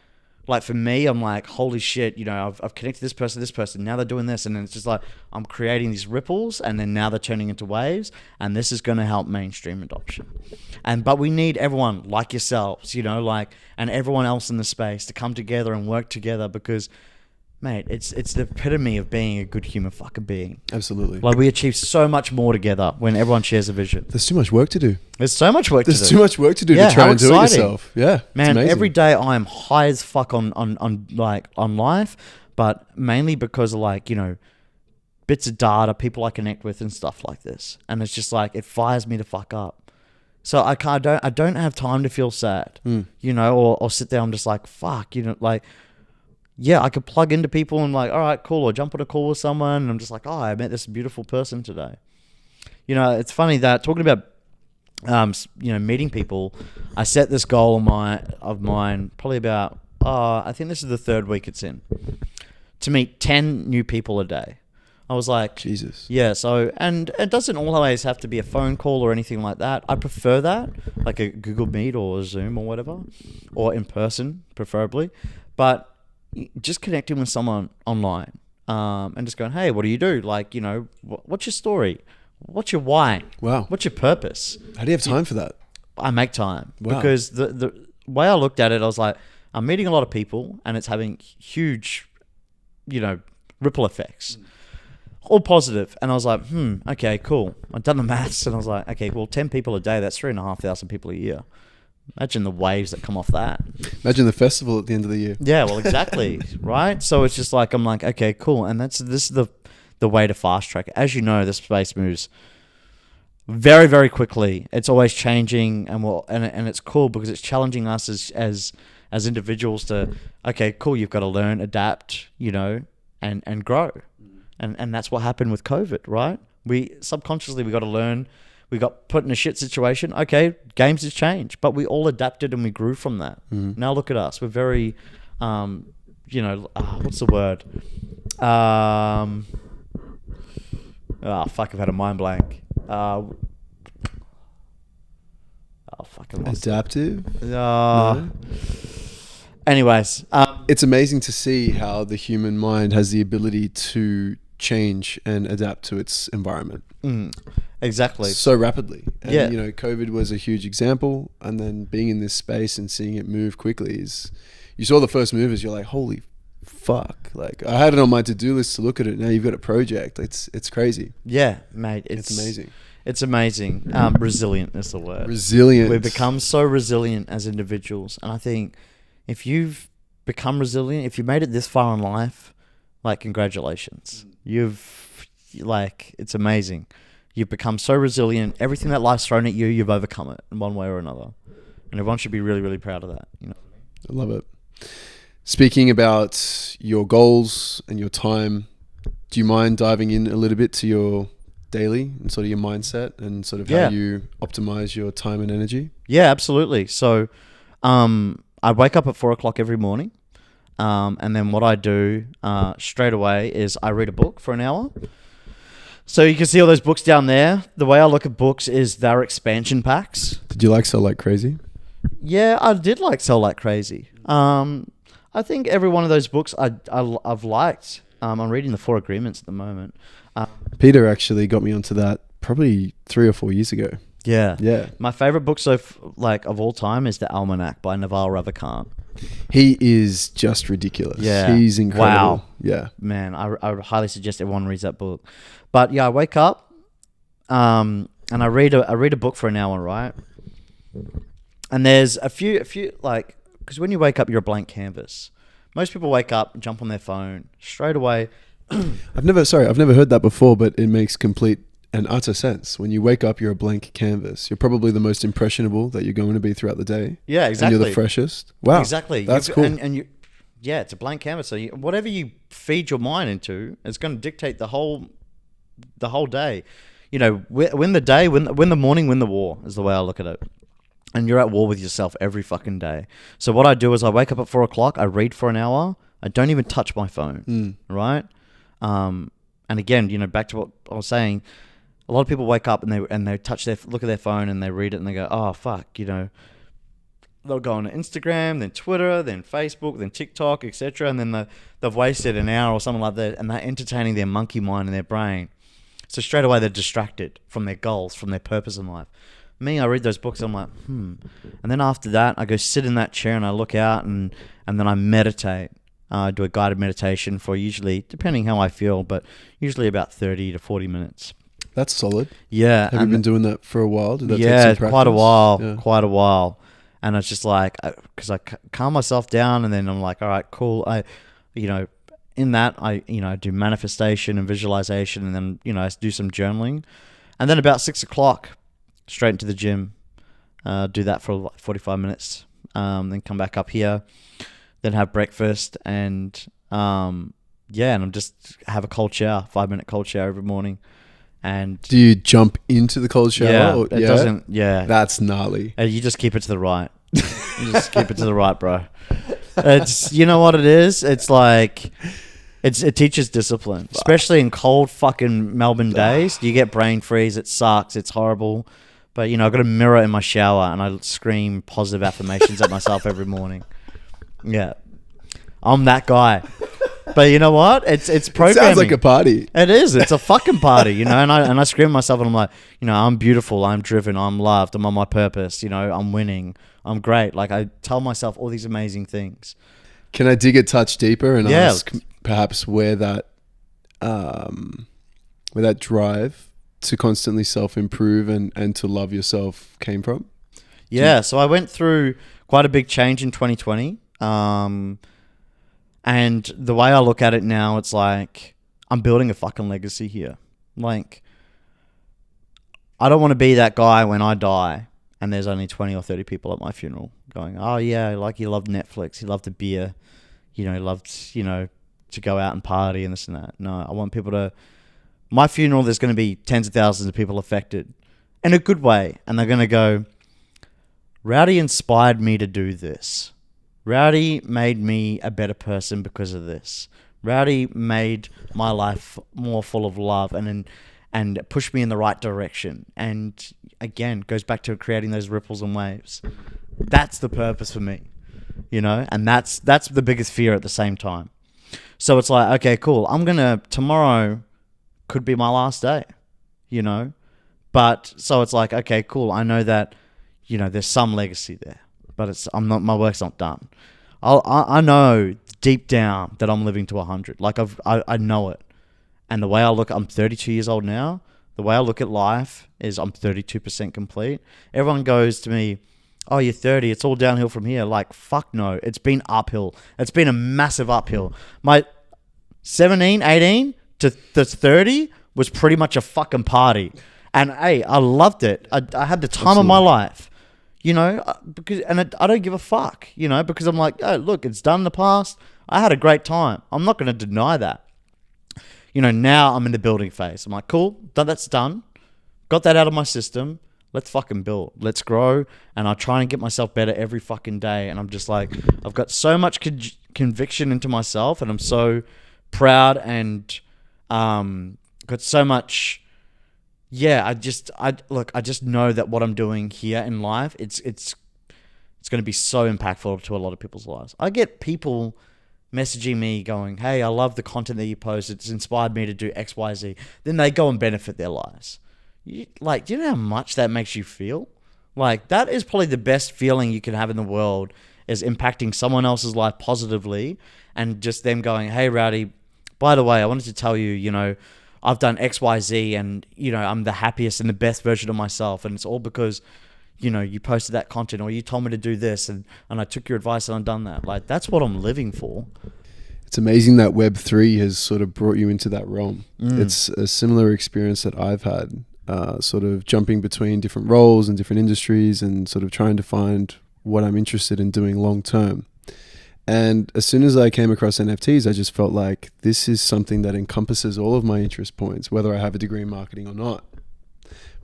like, for me, I'm like, holy shit, I've connected this person. Now they're doing this, and then it's just like I'm creating these ripples, and then now they're turning into waves, and this is going to help mainstream adoption. But we need everyone like yourselves, and everyone else in the space to come together and work together because, mate, it's the epitome of being a good human fucking being. Absolutely. Like, we achieve so much more together when everyone shares a vision. There's too much work to do. There's so much work to do. There's too much work to do to try and do it yourself. Yeah, man. Every day I am high as fuck on life, but mainly because of bits of data, people I connect with and stuff like this, and it's just like it fires me to fuck up. So I don't have time to feel sad, or sit there. I'm just like, fuck, yeah, I could plug into people and like, all right, cool, or jump on a call with someone, and I'm just like, oh, I met this beautiful person today. It's funny that talking about, meeting people, I set this goal of mine probably about, I think this is the 3rd week it's in, to meet 10 new people a day. I was like, Jesus. Yeah, so, and it doesn't always have to be a phone call or anything like that. I prefer that, like a Google Meet or a Zoom or whatever, or in person, preferably. But just connecting with someone online, and just going, hey, what do you do? Like, what's your story? What's your why? Wow. What's your purpose? How do you have time for that? I make time. Wow. Because the way I looked at it, I was like, I'm meeting a lot of people and it's having huge, ripple effects. All positive. And I was like, okay, cool. I'd done the maths and I was like, okay, well, 10 people a day, that's 3,500 people a year. Imagine the waves that come off that. Imagine the festival at the end of the year. Yeah, well, exactly. Right? So it's just like, I'm like, okay, cool. And this is the way to fast track it. As you know, this space moves very, very quickly. It's always changing, and it's cool because it's challenging us as individuals to, okay, cool, you've got to learn, adapt, and grow. And that's what happened with COVID, right? We got to learn. We got put in a shit situation. Okay, games has changed, but we all adapted and we grew from that. Now look at us. We're very, what's the word? Fuck, I've had a mind blank. Adaptive? No. Anyways. It's amazing to see how the human mind has the ability to change and adapt to its environment. Exactly. So rapidly. And, yeah. COVID was a huge example. And then being in this space and seeing it move quickly you saw the first movers, you're like, holy fuck. Like, I had it on my to-do list to look at it. Now you've got a project. It's crazy. Yeah, mate. It's amazing. It's amazing. Resilient is the word. Resilient. We've become so resilient as individuals. And I think if you've become resilient, if you made it this far in life, like, congratulations. It's amazing. You've become so resilient. Everything that life's thrown at you, you've overcome it in one way or another. And everyone should be really, really proud of that. I love it. Speaking about your goals and your time, do you mind diving in a little bit to your daily and sort of your mindset and sort of how you optimize your time and energy? Yeah, absolutely. So I wake up at 4 o'clock every morning. And then what I do straight away is I read a book for an hour. So you can see all those books down there. The way I look at books is they're expansion packs. Did you like Sell Like Crazy? Yeah, I did like Sell Like Crazy. I think every one of those books I've liked. I'm reading the 4 Agreements at the moment. Peter actually got me onto that probably 3 or 4 years ago. Yeah. Yeah. My favorite book of all time is The Almanac by Naval Ravikant. He is just ridiculous. Yeah. He's incredible. Wow. Yeah. Man, I would highly suggest everyone reads that book. But yeah, I wake up and I read a book for an hour, right? And there's a few like, because when you wake up, you're a blank canvas. Most people wake up, jump on their phone straight away. I've never heard that before, but it makes complete and utter sense. When you wake up, you're a blank canvas. You're probably the most impressionable that you're going to be throughout the day. Yeah, exactly. And you're the freshest. Wow. Exactly. That's cool. And you, yeah, it's a blank canvas. So whatever you feed your mind into, it's going to dictate the whole day. You know, win the day, win the morning, win the war is the way I look at it. And you're at war with yourself every fucking day. So what I do is I wake up at 4 o'clock. I read for an hour. I don't even touch my phone. Right. And again, you know, back to what I was saying, a lot of people wake up and they look at their phone and they read it and they go, oh fuck, you know, they'll go on Instagram, then Twitter, then Facebook, then TikTok, etc. And then they've wasted an hour or something like that, and they're entertaining their monkey mind and their brain. So straight away they're distracted from their goals, from their purpose in life. Me, I read those books, I'm like, And then after that, I go sit in that chair and I look out and then I meditate. I do a guided meditation for usually, depending how I feel, but usually about 30 to 40 minutes. That's solid. Yeah. Have you been doing that for a while? Did that take Yeah, some practice? quite a while. And it's just like, because I calm myself down and then I'm like, all right, cool. In that, I do manifestation and visualization and then, I do some journaling. And then about 6 o'clock, straight into the gym, do that for like 45 minutes, then come back up here, then have breakfast and and I'm just have a cold shower, 5-minute cold shower every morning. And do you jump into the cold shower? Yeah, it doesn't. Yeah, that's gnarly. You just keep it to the right. You just keep it to the right, bro. It's, you know what it is. It's like it teaches discipline, especially in cold fucking Melbourne days. You get brain freeze. It sucks. It's horrible. But I've got a mirror in my shower and I scream positive affirmations at myself every morning. Yeah, I'm that guy. But you know what? It's programming. It sounds like a party. It is. It's a fucking party, And I scream at myself and I'm like, I'm beautiful. I'm driven. I'm loved. I'm on my purpose. I'm winning. I'm great. Like I tell myself all these amazing things. Can I dig a touch deeper and ask perhaps where that drive to constantly self-improve and to love yourself came from? Yeah. So I went through quite a big change in 2020. And the way I look at it now, it's like I'm building a fucking legacy here. Like, I don't want to be that guy when I die and there's only 20 or 30 people at my funeral going, oh yeah, like he loved Netflix, he loved a beer, he loved, to go out and party and this and that. No, I want people to... My funeral, there's going to be tens of thousands of people affected in a good way. And they're going to go, Rowdy inspired me to do this. Rowdy made me a better person because of this. Rowdy made my life more full of love and pushed me in the right direction. And again, goes back to creating those ripples and waves. That's the purpose for me, and that's the biggest fear at the same time. So it's like, okay, cool. Tomorrow could be my last day, but so it's like, okay, cool. I know that, there's some legacy there. But my work's not done. I know deep down that I'm living to 100. Like I know it. And the way I look, I'm 32 years old now. The way I look at life is I'm 32% complete. Everyone goes to me, oh, you're 30. It's all downhill from here. Like, fuck no. It's been uphill. It's been a massive uphill. My 17, 18 to 30 was pretty much a fucking party. And hey, I loved it. I had the time of my life. Because I don't give a fuck, because I'm like, oh, look, it's done in the past. I had a great time. I'm not going to deny that. Now I'm in the building phase. I'm like, cool, that's done. Got that out of my system. Let's fucking build. Let's grow. And I try and get myself better every fucking day. And I'm just like, I've got so much conviction into myself, and I'm so proud and got so much. Yeah, I just know that what I'm doing here in life, it's going to be so impactful to a lot of people's lives. I get people messaging me going, hey, I love the content that you post. It's inspired me to do X, Y, Z. Then they go and benefit their lives. Do you know how much that makes you feel? Like, that is probably the best feeling you can have in the world, is impacting someone else's life positively, and just them going, hey, Rowdy, by the way, I wanted to tell you, you know, I've done X, Y, Z, and, you know, I'm the happiest and the best version of myself. And it's all because, you know, you posted that content, or you told me to do this, and I took your advice and I've done that. Like, that's what I'm living for. It's amazing that Web3 has sort of brought you into that realm. It's a similar experience that I've had, sort of jumping between different roles and different industries, and sort of trying to find what I'm interested in doing long term. And as soon as I came across NFTs, I just felt like this is something that encompasses all of my interest points, whether I have a degree in marketing or not.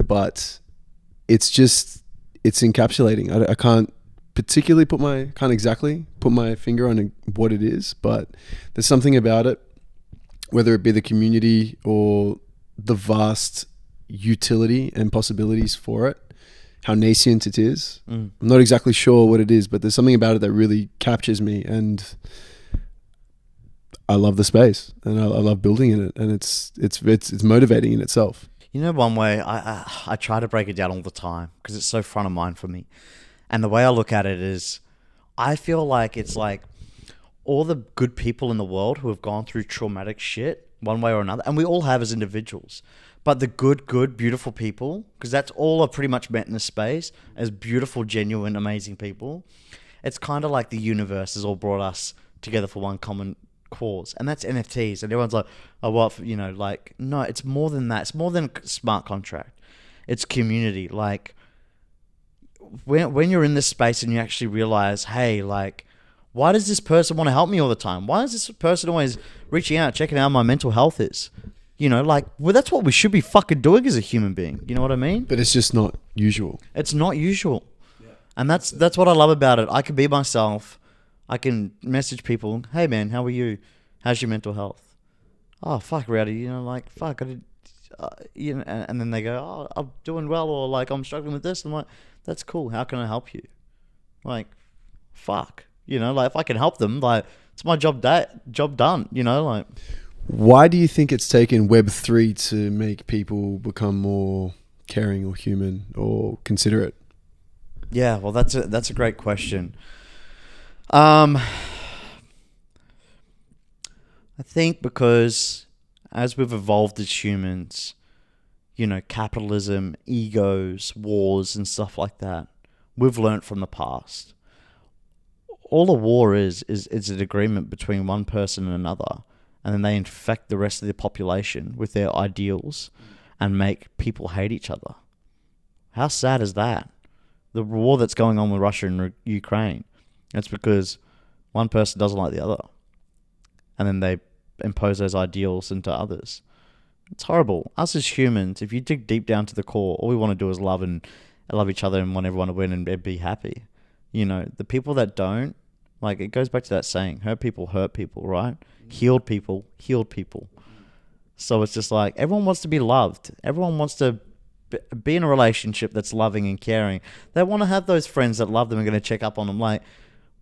But it's encapsulating. I can't exactly put my finger on what it is, but there's something about it, whether it be the community or the vast utility and possibilities for it, how nascent it is. I'm not exactly sure what it is, but there's something about it that really captures me, and I love the space, and I love building in it, and it's motivating in itself. You know, one way I try to break it down all the time because it's so front of mind for me. And the way I look at it is, I feel like it's like all the good people in the world who have gone through traumatic shit one way or another, and we all have as individuals. But the good, beautiful people, because that's all I've pretty much met in this space, as beautiful, genuine, amazing people. It's kind of like the universe has all brought us together for one common cause, and that's NFTs. And everyone's like, oh, what? You know, like, no, it's more than that. It's more than a smart contract. It's community. Like, when you're in this space and you actually realize, hey, like, why does this person want to help me all the time? Why is this person always reaching out, checking out how my mental health is? You know, like, well, that's what we should be fucking doing as a human being. You know what I mean? But it's just not usual. It's not usual. Yeah. And that's what I love about it. I can be myself. I can message people, hey, man, how are you? How's your mental health? Oh, fuck, Rowdy. You know, like, fuck, I did, you know, and then they go, oh, I'm doing well, or like, I'm struggling with this. I'm like, that's cool. How can I help you? Like, fuck. You know, like, if I can help them, like, it's my job done, you know, like. Why do you think it's taken Web3 to make people become more caring or human or considerate? Yeah, well, that's a great question. I think because as we've evolved as humans, you know, capitalism, egos, wars, and stuff like that, we've learnt from the past. All a war is an agreement between one person and another. And then they infect the rest of the population with their ideals and make people hate each other. How sad is that? The war that's going on with Russia and Ukraine, it's because one person doesn't like the other. And then they impose those ideals into others. It's horrible. Us as humans, if you dig deep down to the core, all we want to do is love each other and want everyone to win and be happy. You know, the people that don't, like, it goes back to that saying, hurt people, right? Healed people, healed people. So it's just like, everyone wants to be loved. Everyone wants to be in a relationship that's loving and caring. They want to have those friends that love them and going to check up on them. Like,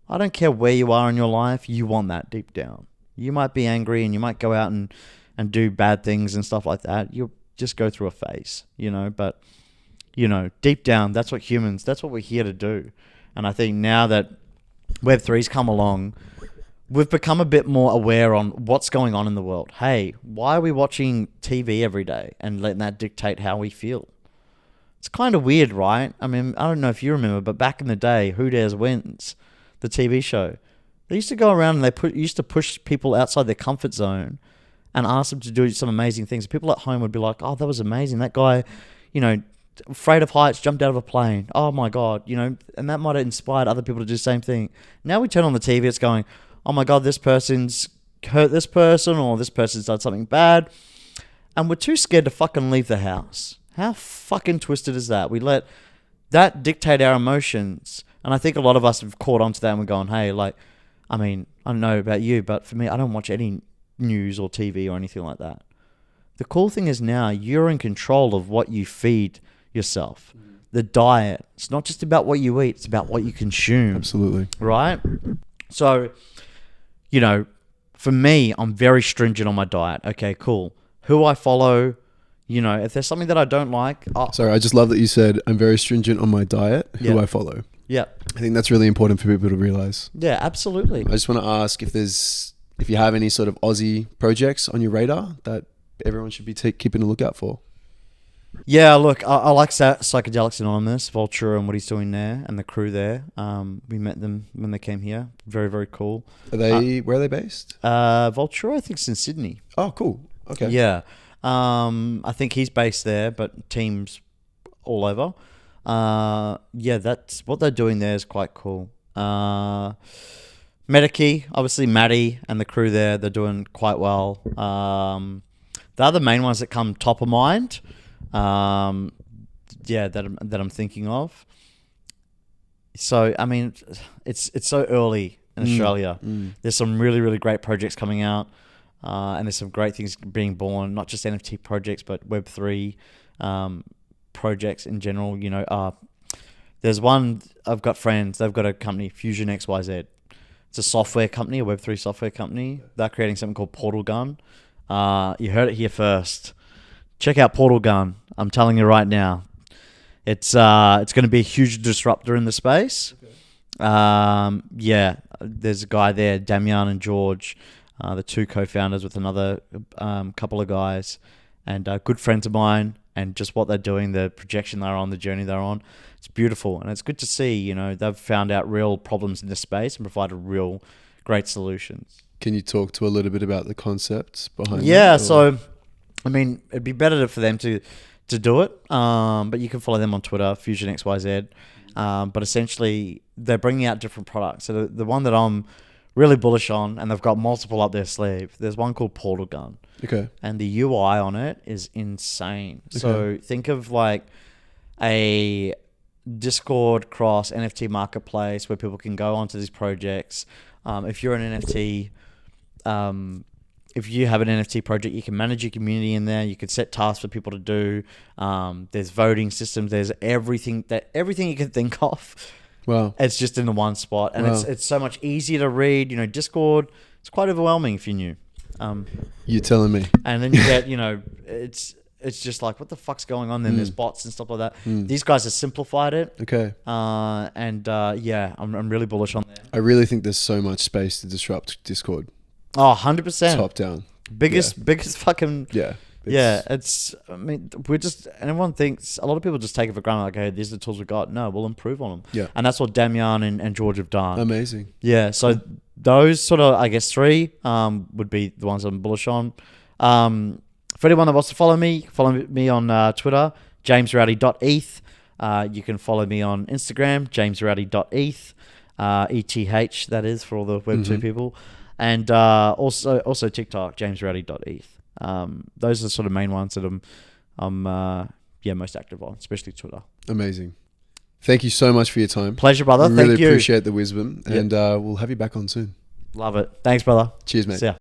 I don't care where you are in your life, you want that deep down. You might be angry and you might go out and do bad things and stuff like that. You'll just go through a phase, you know, but, you know, deep down, that's what we're here to do. And I think now that Web3's come along, we've become a bit more aware on what's going on in the world. Hey, why are we watching TV every day and letting that dictate how we feel? It's kind of weird, right? I mean, I don't know if you remember, but back in the day, Who Dares Wins, the TV show, they used to go around and used to push people outside their comfort zone and ask them to do some amazing things. People at home would be like, oh, that was amazing. That guy, you know, afraid of heights, jumped out of a plane. Oh my God, you know, and that might have inspired other people to do the same thing. Now we turn on the TV, it's going, oh my God, this person's hurt this person, or this person's done something bad. And we're too scared to fucking leave the house. How fucking twisted is that? We let that dictate our emotions. And I think a lot of us have caught onto that and we're going, hey, like, I mean, I don't know about you, but for me, I don't watch any news or TV or anything like that. The cool thing is now you're in control of what you feed yourself. The diet. It's not just about what you eat. It's about what you consume. Absolutely. Right? So, you know, for me, I'm very stringent on my diet. Okay, cool. Who I follow, you know, if there's something that I don't like. Sorry, I just love that you said I'm very stringent on my diet, who I follow. Yeah. I think that's really important for people to realize. Yeah, absolutely. I just want to ask if you have any sort of Aussie projects on your radar that everyone should be keeping a lookout for. Yeah, look, I like Psychedelics Anonymous, Vulture and what he's doing there, and the crew there. We met them when they came here. Very, very cool. Where are they based? Vulture, I think, is in Sydney. Oh, cool. Okay. Yeah. I think he's based there, but teams all over. Yeah, that's what they're doing there is quite cool. Medikey, obviously Maddie and the crew there, they're doing quite well. The other main ones that come top of mind, that I'm thinking of. So I mean, it's so early in Australia. There's some really, really great projects coming out, and there's some great things being born. Not just NFT projects, but Web3 projects in general. You know, there's one I've got friends. They've got a company, Fusion XYZ. It's a software company, a Web3 software company. They're creating something called Portal Gun. You heard it here first. Check out Portal Gun. I'm telling you right now. It's going to be a huge disruptor in the space. Okay. Yeah, there's a guy there, Damian and George, the two co-founders with another couple of guys, and good friends of mine. And just what they're doing, the projection they're on, the journey they're on, it's beautiful. And it's good to see, you know, they've found out real problems in this space and provided real great solutions. Can you talk to a little bit about the concepts behind that? Yeah, so, I mean, it'd be better for them to do it, but you can follow them on Twitter, FusionXYZ. But essentially, they're bringing out different products. So the one that I'm really bullish on, and they've got multiple up their sleeve, there's one called Portal Gun. Okay. And the UI on it is insane. Okay. So think of like a Discord cross NFT marketplace where people can go onto these projects. If you're an NFT, if you have an NFT project, you can manage your community in there. You can set tasks for people to do. There's voting systems. There's everything you can think of. Wow. It's just in the one spot. And it's so much easier to read. You know, Discord, it's quite overwhelming if you're new. You're telling me. And then you get, you know, it's just like, what the fuck's going on then? There's bots and stuff like that. These guys have simplified it. Okay. Yeah, I'm really bullish on that. I really think there's so much space to disrupt Discord. Oh, 100%. Top down. Biggest fucking... Yeah. I mean, everyone thinks, a lot of people just take it for granted, like, hey, these are the tools we got. No, we'll improve on them. Yeah. And that's what Damian and George have done. Amazing. Yeah, so those sort of, I guess, three would be the ones I'm bullish on. For anyone that wants to follow me on Twitter, jamesrowdy.eth. You can follow me on Instagram, jamesrowdy.eth. ETH, that is, for all the Web2 people. And also TikTok, jamesrowdy.eth. Those are the sort of main ones that I'm most active on, especially Twitter. Amazing. Thank you so much for your time. Pleasure, brother. Thank you. Really appreciate the wisdom, and we'll have you back on soon. Love it. Thanks, brother. Cheers, mate. See ya.